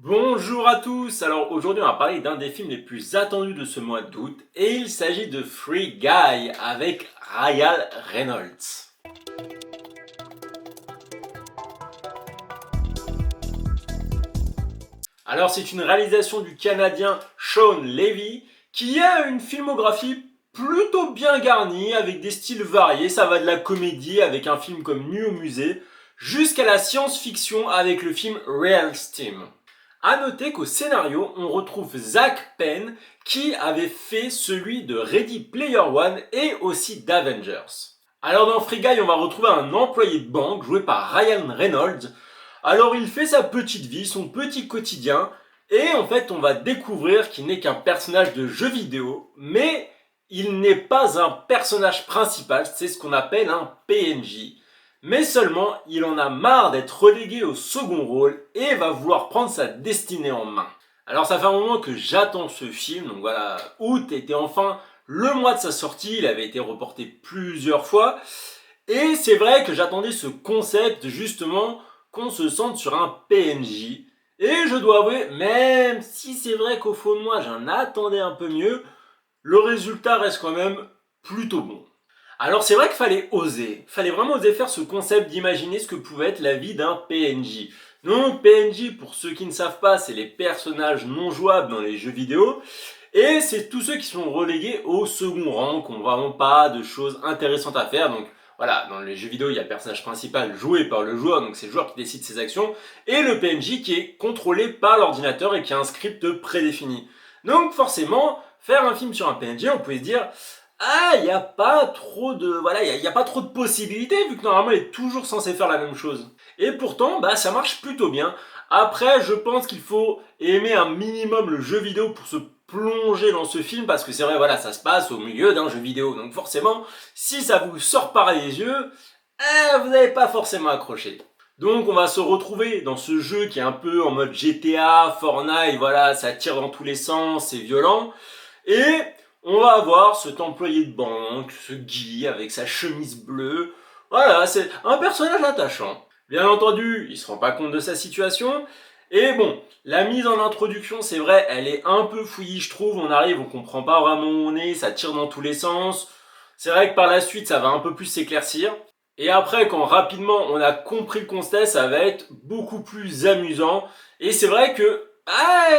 Bonjour à tous. Alors aujourd'hui on va parler d'un des films les plus attendus de ce mois d'août et il s'agit de Free Guy avec Ryan Reynolds. Alors c'est une réalisation du Canadien Sean Levy qui a une filmographie plutôt bien garnie avec des styles variés. Ça va de la comédie avec un film comme Nuit au musée jusqu'à la science-fiction avec le film Real Steam. A noter qu'au scénario, on retrouve Zach Penn qui avait fait celui de Ready Player One et aussi d'Avengers. Alors dans Free Guy, on va retrouver un employé de banque joué par Ryan Reynolds. Alors il fait sa petite vie, son petit quotidien, et en fait on va découvrir qu'il n'est qu'un personnage de jeu vidéo, mais il n'est pas un personnage principal, c'est ce qu'on appelle un PNJ. Mais seulement, il en a marre d'être relégué au second rôle et va vouloir prendre sa destinée en main. Alors ça fait un moment que j'attends ce film, donc voilà, août était enfin le mois de sa sortie, il avait été reporté plusieurs fois, et c'est vrai que j'attendais ce concept justement qu'on se sente sur un PNJ. Et je dois avouer, même si c'est vrai qu'au fond de moi j'en attendais un peu mieux, le résultat reste quand même plutôt bon. Alors c'est vrai qu'il fallait vraiment oser faire ce concept d'imaginer ce que pouvait être la vie d'un PNJ. Donc PNJ, pour ceux qui ne savent pas, c'est les personnages non jouables dans les jeux vidéo. Et c'est tous ceux qui sont relégués au second rang, qui n'ont vraiment pas de choses intéressantes à faire. Donc voilà, dans les jeux vidéo, il y a le personnage principal joué par le joueur, donc c'est le joueur qui décide ses actions, et le PNJ qui est contrôlé par l'ordinateur et qui a un script prédéfini. Donc forcément, faire un film sur un PNJ, on pouvait se dire, ah, il n'y a pas trop de, voilà, il y a pas trop de possibilités vu que normalement il est toujours censé faire la même chose. Et pourtant, bah ça marche plutôt bien. Après, je pense qu'il faut aimer un minimum le jeu vidéo pour se plonger dans ce film parce que c'est vrai, voilà, ça se passe au milieu d'un jeu vidéo. Donc forcément, si ça vous sort par les yeux, vous n'allez pas forcément accroché. Donc on va se retrouver dans ce jeu qui est un peu en mode GTA, Fortnite, voilà, ça tire dans tous les sens, c'est violent. Et on va avoir cet employé de banque, ce Guy avec sa chemise bleue. Voilà, c'est un personnage attachant. Bien entendu, il se rend pas compte de sa situation. Et bon, la mise en introduction, c'est vrai, elle est un peu fouillie, je trouve. On arrive, on comprend pas vraiment où on est, ça tire dans tous les sens. C'est vrai que par la suite, ça va un peu plus s'éclaircir. Et après, quand rapidement on a compris le constat, ça va être beaucoup plus amusant. Et c'est vrai que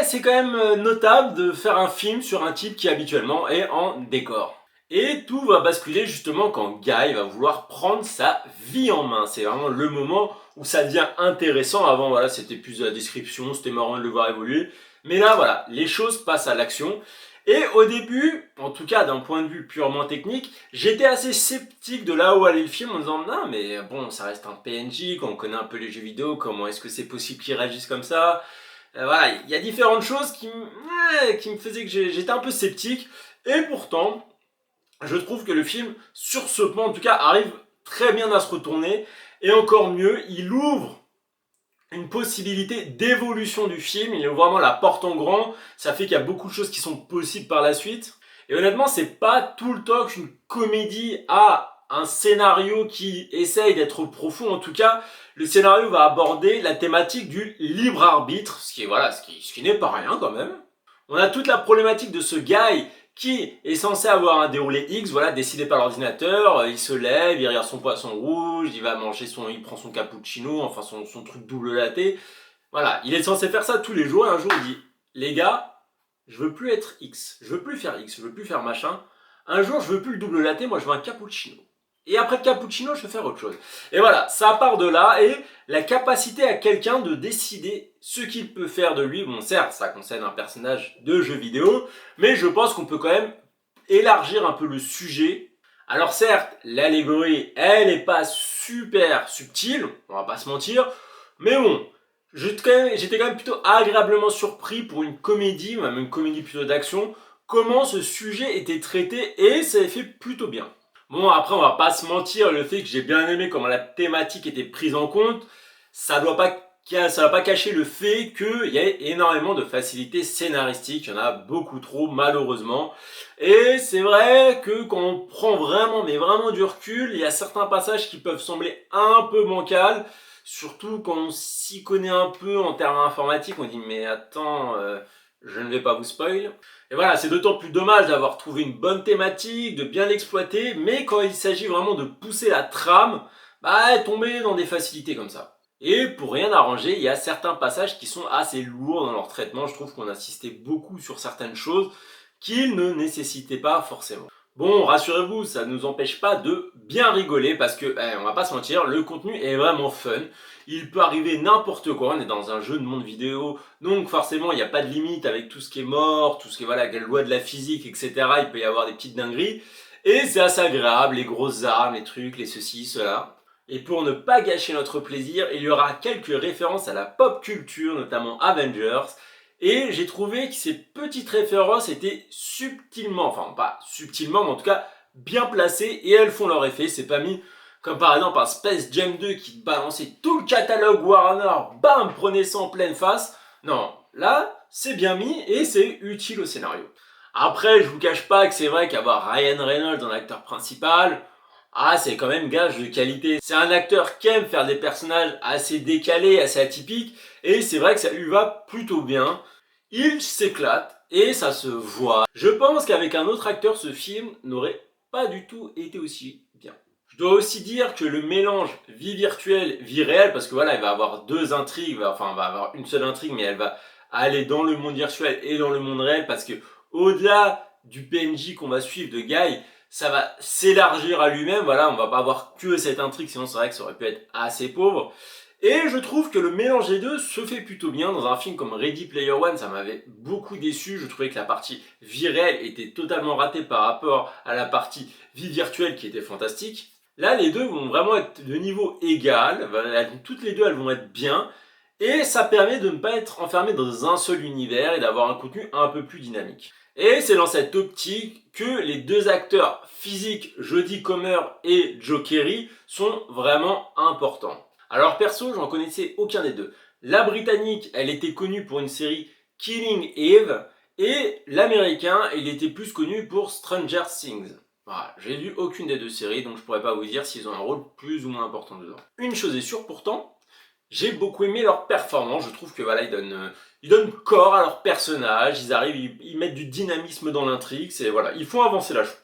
c'est quand même notable de faire un film sur un type qui habituellement est en décor. Et tout va basculer justement quand Guy va vouloir prendre sa vie en main. C'est vraiment le moment où ça devient intéressant. Avant, voilà, c'était plus de la description, c'était marrant de le voir évoluer. Mais là, voilà, les choses passent à l'action. Et au début, en tout cas d'un point de vue purement technique, j'étais assez sceptique de là où allait le film en me disant non mais bon ça reste un PNJ, quand on connaît un peu les jeux vidéo, comment est-ce que c'est possible qu'il réagisse comme ça. Voilà, il y a différentes choses qui me faisaient que j'étais un peu sceptique. Et pourtant, je trouve que le film, sur ce point en tout cas, arrive très bien à se retourner. Et encore mieux, il ouvre une possibilité d'évolution du film. Il ouvre vraiment la porte en grand. Ça fait qu'il y a beaucoup de choses qui sont possibles par la suite. Et honnêtement, c'est pas tout le temps qu'une comédie a un scénario qui essaye d'être profond. En tout cas, le scénario va aborder la thématique du libre arbitre, ce qui n'est pas rien quand même. On a toute la problématique de ce Guy qui est censé avoir un déroulé X, voilà, décidé par l'ordinateur. Il se lève, il regarde son poisson rouge, il va manger il prend son cappuccino, enfin son truc double latte. Voilà, il est censé faire ça tous les jours et un jour il dit, les gars, je veux plus être X, je veux plus faire X, je veux plus faire machin. Un jour je veux plus le double latte, moi je veux un cappuccino. Et après le cappuccino, je veux faire autre chose. Et voilà, ça part de là et la capacité à quelqu'un de décider ce qu'il peut faire de lui. Bon, certes, ça concerne un personnage de jeu vidéo, mais je pense qu'on peut quand même élargir un peu le sujet. Alors certes, l'allégorie, elle n'est pas super subtile, on va pas se mentir, mais bon, j'étais quand même plutôt agréablement surpris pour une comédie, même une comédie plutôt d'action, comment ce sujet était traité et ça a fait plutôt bien. Bon, après, on va pas se mentir, le fait que j'ai bien aimé comment la thématique était prise en compte, ça va pas cacher le fait qu'il y a énormément de facilité scénaristique, il y en a beaucoup trop, malheureusement. Et c'est vrai que quand on prend vraiment, mais vraiment du recul, il y a certains passages qui peuvent sembler un peu bancals, Surtout quand on s'y connaît un peu en termes informatiques, on dit mais attends, je ne vais pas vous spoil. Et voilà, c'est d'autant plus dommage d'avoir trouvé une bonne thématique, de bien l'exploiter, mais quand il s'agit vraiment de pousser la trame, bah tomber dans des facilités comme ça. Et pour rien arranger, il y a certains passages qui sont assez lourds dans leur traitement. Je trouve qu'on insistait beaucoup sur certaines choses qu'ils ne nécessitaient pas forcément. Bon, rassurez-vous, ça ne nous empêche pas de bien rigoler parce que, on va pas se mentir, le contenu est vraiment fun. Il peut arriver n'importe quoi, on est dans un jeu de monde vidéo, donc forcément il n'y a pas de limite avec tout ce qui est mort, tout ce qui est voilà, les lois de la physique, etc. Il peut y avoir des petites dingueries. Et c'est assez agréable, les grosses armes, les trucs, les ceci, cela. Et pour ne pas gâcher notre plaisir, il y aura quelques références à la pop culture, notamment Avengers. Et j'ai trouvé que ces petites références étaient subtilement, enfin pas subtilement, mais en tout cas bien placées et elles font leur effet. C'est pas mis comme par exemple un Space Jam 2 qui balançait tout le catalogue Warner, bam, prenait ça en pleine face. Non, là c'est bien mis et c'est utile au scénario. Après, je vous cache pas que c'est vrai qu'avoir Ryan Reynolds en acteur principal, c'est quand même gage de qualité. C'est un acteur qui aime faire des personnages assez décalés, assez atypiques, et c'est vrai que ça lui va plutôt bien. Il s'éclate, et ça se voit. Je pense qu'avec un autre acteur, ce film n'aurait pas du tout été aussi bien. Je dois aussi dire que le mélange vie virtuelle, vie réelle, parce que voilà, il va avoir deux intrigues, enfin, il va avoir une seule intrigue, mais elle va aller dans le monde virtuel et dans le monde réel, parce que au-delà du PNJ qu'on va suivre de Guy, ça va s'élargir à lui-même, voilà, on va pas avoir que cette intrigue, sinon c'est vrai que ça aurait pu être assez pauvre. Et je trouve que le mélange des deux se fait plutôt bien. Dans un film comme Ready Player One, ça m'avait beaucoup déçu. Je trouvais que la partie vie réelle était totalement ratée par rapport à la partie vie virtuelle qui était fantastique. Là, les deux vont vraiment être de niveau égal. Toutes les deux, elles vont être bien. Et ça permet de ne pas être enfermé dans un seul univers et d'avoir un contenu un peu plus dynamique. Et c'est dans cette optique que les deux acteurs physiques, Jodie Comer et Joe Keery, sont vraiment importants. Alors perso, j'en connaissais aucun des deux. La britannique, elle était connue pour une série Killing Eve, et l'américain, il était plus connu pour Stranger Things. Voilà, j'ai vu aucune des deux séries, donc je pourrais pas vous dire s'ils ont un rôle plus ou moins important dedans. Une chose est sûre pourtant, j'ai beaucoup aimé leur performance. Je trouve que voilà, ils donnent corps à leur personnage, ils arrivent, ils mettent du dynamisme dans l'intrigue, c'est voilà, ils font avancer la chose.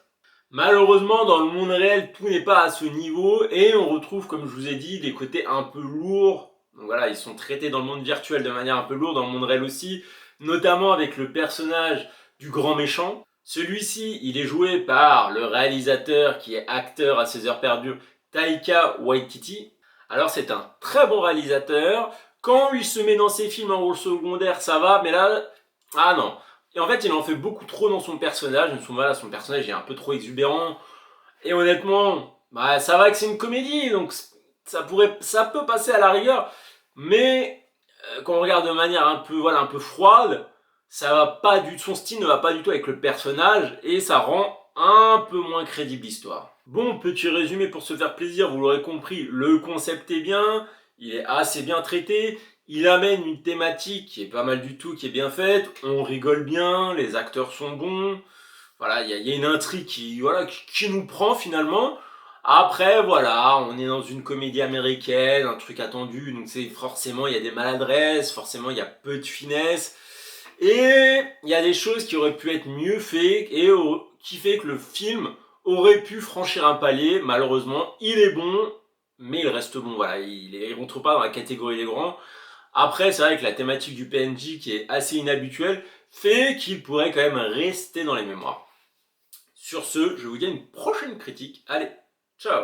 Malheureusement, dans le monde réel, tout n'est pas à ce niveau et on retrouve, comme je vous ai dit, des côtés un peu lourds. Donc voilà, ils sont traités dans le monde virtuel de manière un peu lourde, dans le monde réel aussi, notamment avec le personnage du grand méchant. Celui-ci, il est joué par le réalisateur qui est acteur à ses heures perdues, Taika Waititi. Alors c'est un très bon réalisateur. Quand il se met dans ses films en rôle secondaire, ça va, mais là, ah non. Et en fait, il en fait beaucoup trop dans son personnage. Son personnage est un peu trop exubérant. Et honnêtement, ça va que c'est une comédie, donc ça peut passer à la rigueur. Mais quand on regarde de manière un peu froide, son style ne va pas du tout avec le personnage et ça rend un peu moins crédible l'histoire. Bon, petit résumé pour se faire plaisir, vous l'aurez compris, le concept est bien, il est assez bien traité. Il amène une thématique qui est pas mal du tout, qui est bien faite. On rigole bien, les acteurs sont bons. Voilà, il y a une intrigue qui nous prend finalement. Après, voilà, on est dans une comédie américaine, un truc attendu. Donc c'est forcément, il y a des maladresses, forcément, il y a peu de finesse. Et il y a des choses qui auraient pu être mieux faites et qui fait que le film aurait pu franchir un palier. Malheureusement, il est bon, mais il reste bon. Voilà, il rentre pas dans la catégorie des grands. Après, c'est vrai que la thématique du PNJ, qui est assez inhabituelle, fait qu'il pourrait quand même rester dans les mémoires. Sur ce, je vous dis à une prochaine critique. Allez, ciao!